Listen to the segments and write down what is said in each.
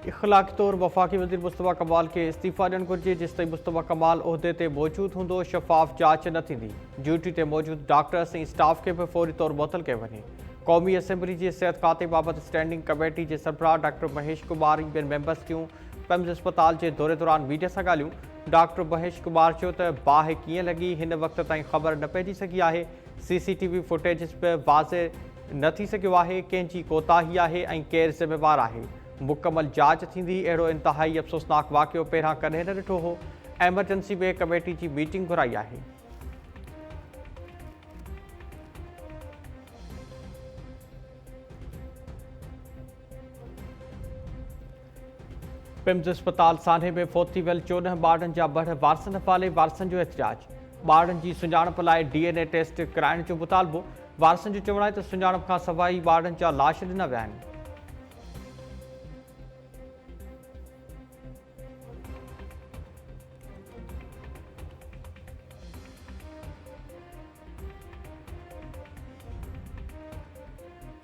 इख़लाक़ी तौर वफ़ाक़ी वज़ीर मुस्तफ़ा कमाल के इस्तीफ़ा ॾियणु घुरिजे। जेसि ताईं मुस्तफ़ा कमाल उहिदे ते मौजूदु हूंदो, शफ़ाफ़ जांच न थींदी। ड्यूटी ते मौजूदु डॉक्टर्स ऐं स्टाफ खे बि फ़ौरी तौर मुअतल कयो वञे। क़ौमी असेंबली जी सिहत खाते बाबति स्टैंडिंग कमेटी जे सरबराह डॉक्टर महेश कुमार ऐं ॿियनि मेंबर्स जूं पिम्स अस्पताल जे दौरे दौरान मीडिया सां ॻाल्हियूं। डॉक्टर महेश कुमार चयो त बाहि कीअं लॻी हिन वक़्त ताईं ख़बर न पइजी सघी आहे। CCTV फुटेज बि वाज़े न थी सघियो आहे। कंहिंजी कोताही आहे ऐं केरु ज़िम्मेवार आहे। मुकमल जांच थींदी। अहिड़ो इंतहाई अफ़सोसनाक वाक़ियो पहिरां कॾहिं न ॾिठो हो। एमरजेंसी में कमेटी जी मीटिंग घुराई आहे। पिम्स अस्पताल सान्हे में फोती वियल 14 ॿारनि जा बड़ वारसनि हवाले। वारसनि जो एहतिजाज। ॿारनि जी सुञाणप लाइ DNA टेस्ट कराइण जो मुतालबो। वारसनि जो चवणु आहे त सुञाणप खां सवाइ ॿारनि जा लाश ॾिना विया आहिनि।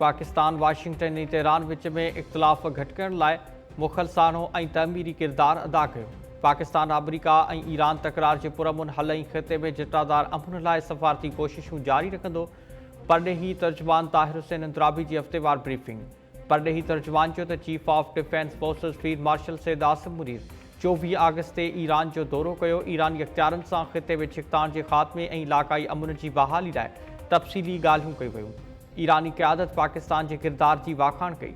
पाकिस्तान वाशिंगटन ऐं तेहरान विच में इख़्तिलाफ़ घटि करण लाइ मुख़लसानो ऐं तमीरी किरदारु अदा कयो। पाकिस्तान अमरीका ऐं ईरान तकरार जे पुरअमन हल ऐं ख़िते में जिटादार अमन लाइ सफ़ारती कोशिशूं जारी रखंदो। परॾेही तर्जुमान ताहिर हुसैन अंद्राबी जी हफ़्तेवार ब्रीफिंग। परॾेही तर्जुमान चयो त chief of defence forces field marshal Syed Asim Munir 24 अगस्त ते ईरान जो दौरो कयो। ईरानी अख़्तियारनि सां ख़िते में छिकताण जे ख़ात्मे ऐं इलाक़ाई अमन जी बहाली लाइ तफ़सीली ॻाल्हियूं कयूं वयूं। ईरानी क़यादत पाकिस्तान जे किरदार जी वाखाण कई।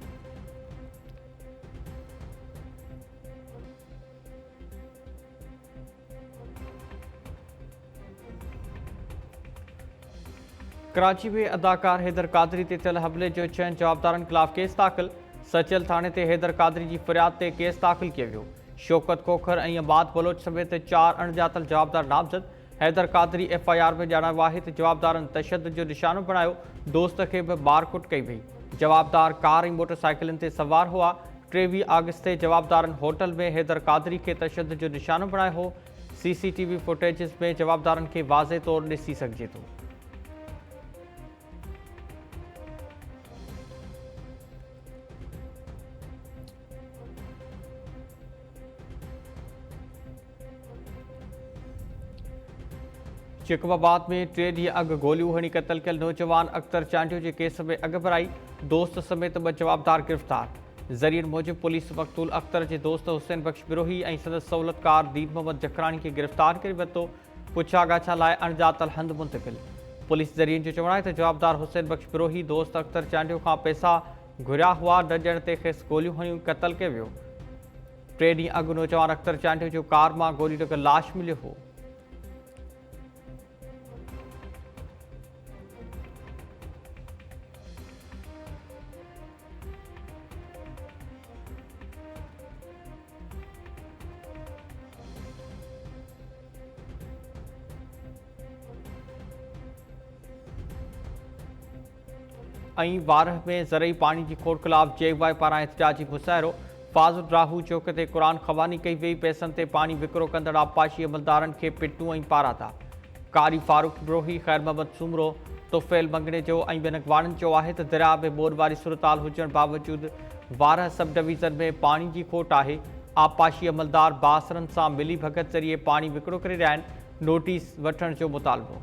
कराची में अदाकार हैदर कादरी ते थियल हमले जो 6 जवाबदारनि ख़िलाफ़ केस दाख़िल। सचियल थाणे ते हैदर कादरी जी फ़रियाद ते केस दाख़िल कयो वियो। शौकत खोखर ऐं अमाद बलोच समेत 4 अणॼातल जवाबदार नामज़द। हैदर कादरी FIR में ॼाणायो आहे त जवाबदारनि तशदुद जो निशानो बणायो। दोस्त खे बि मारकुट कई वई। जवाबदार कार ऐं मोटरसाइकिलनि ते सवार हुआ। 23 अगस्त ते जवाबदारनि होटल में हैदर कादरी खे तशदुद जो निशानो बणायो हो। CCTV फुटेजिस में जवाबदारनि खे वाज़े तौरु ॾिसी सघिजे थो। चिकवाबाद में 3 ॾींहं अॻु गोलियूं हणी क़तल कयल नौजवान अख्तर चांडियो जे केस में अॻु भराई। दोस्त समेत 2 जवाबदार गिरफ़्तार। ज़रियनि मूजिब पुलिस मक़तूल अख्तर जे दोस्त हुसैन बख्श बिरोही ऐं संदसि सहूलतकार दीन मोहम्मद जखरानी खे गिरफ़्तार करे वरितो। पुछा ॻाछा लाइ अणॼातल हंधि मुंतक़िल। पुलिस ज़रियनि जो चवणु आहे त जवाबदार हुसैन बख्श बिरोही दोस्त अख्तर चांडियो खां पैसा घुरिया हुआ। न ॾियण ते खेसि गोलियूं हणियूं क़तल कयो वियो। 3 ॾींहं अॻु नौजवान अख्तर चांडियो जो कार मां गोली लॻल लाश मिलियो हो। ऐं वारह में ज़रई पानी की खोट ख़िलाफ़ JY पारां एहतिजाजी मुज़ाहिरो। फाज़ुल राहू चौक ते क़ुरान ख़वानी कई वई। पैसनि ते पानी विकिरो कंदड़ आबपाशी अमलदारनि खे पिटूं ऐं पारा था। कारी फारूक बिरोही, ख़ैर मोहम्मद सुमरो, तुफ़ैल मंगणे जो ऐं ॿियनि अॻवाननि चयो आहे त दरिया में ॿोॾि वारी सूरताल हुजण बावजूदि वारह सब डिवीज़न में पानी जी खोट आहे। आबपाशी अमलदार बासरनि सां मिली भगत ज़रिए पानी विकिरो करे रहिया आहिनि। नोटिस वठण जो मुतालबो।